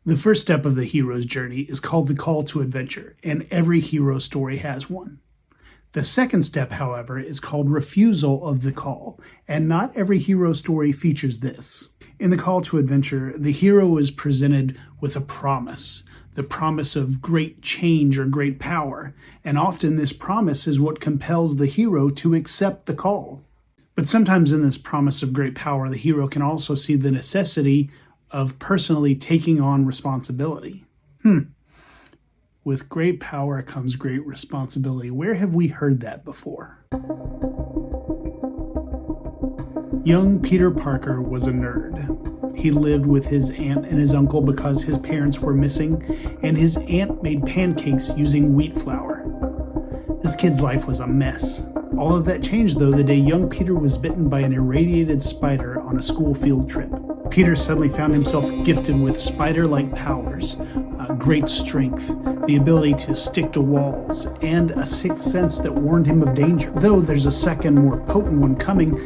The first step of the hero's journey is called the call to adventure, and every hero story has one. The second step, however, is called refusal of the call, and not every hero story features this. In the call to adventure, the hero is presented with a promise, the promise of great change or great power, and often this promise is what compels the hero to accept the call. But sometimes in this promise of great power, the hero can also see the necessity of personally taking on responsibility. With great power comes great responsibility. Where have we heard that before? Young Peter Parker was a nerd. He lived with his aunt and his uncle because his parents were missing, and his aunt made pancakes using wheat flour. This kid's life was a mess. All of that changed, though, the day young Peter was bitten by an irradiated spider on a school field trip. Peter suddenly found himself gifted with spider-like powers, great strength, the ability to stick to walls, and a sixth sense that warned him of danger. Though there's a second, more potent one coming,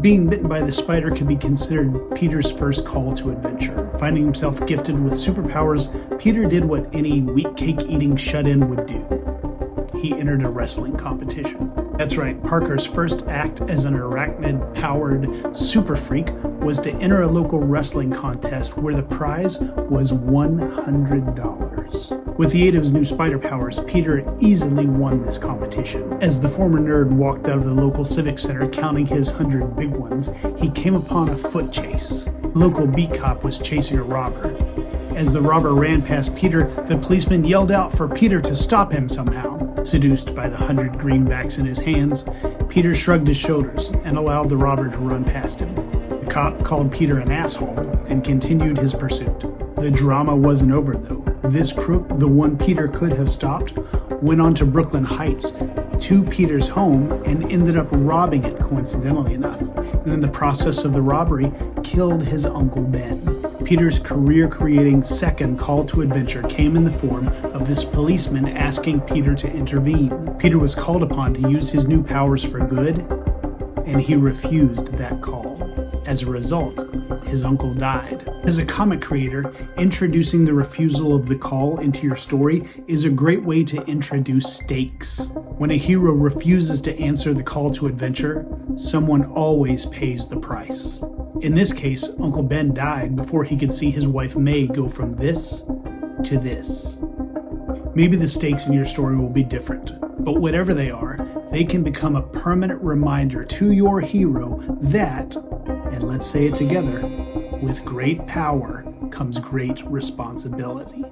being bitten by the spider could be considered Peter's first call to adventure. Finding himself gifted with superpowers, Peter did what any wheat cake-eating shut-in would do. He entered a wrestling competition. That's right, Parker's first act as an arachnid-powered super freak was to enter a local wrestling contest where the prize was $100. With the aid of his new spider powers, Peter easily won this competition. As the former nerd walked out of the local civic center counting his 100 big ones, he came upon a foot chase. The local beat cop was chasing a robber. As the robber ran past Peter, the policeman yelled out for Peter to stop him somehow. Seduced by the 100 greenbacks in his hands, Peter shrugged his shoulders and allowed the robber to run past him. The cop called Peter an asshole and continued his pursuit. The drama wasn't over, though. This crook, the one Peter could have stopped, went on to Brooklyn Heights, to Peter's home, and ended up robbing it, coincidentally enough. And in the process of the robbery, killed his Uncle Ben. Peter's career-creating second call to adventure came in the form of this policeman asking Peter to intervene. Peter was called upon to use his new powers for good, and he refused that call. As a result, his uncle died. As a comic creator, introducing the refusal of the call into your story is a great way to introduce stakes. When a hero refuses to answer the call to adventure, someone always pays the price. In this case, Uncle Ben died before he could see his wife May go from this to this. Maybe the stakes in your story will be different, but whatever they are, they can become a permanent reminder to your hero that, and let's say it together, with great power comes great responsibility.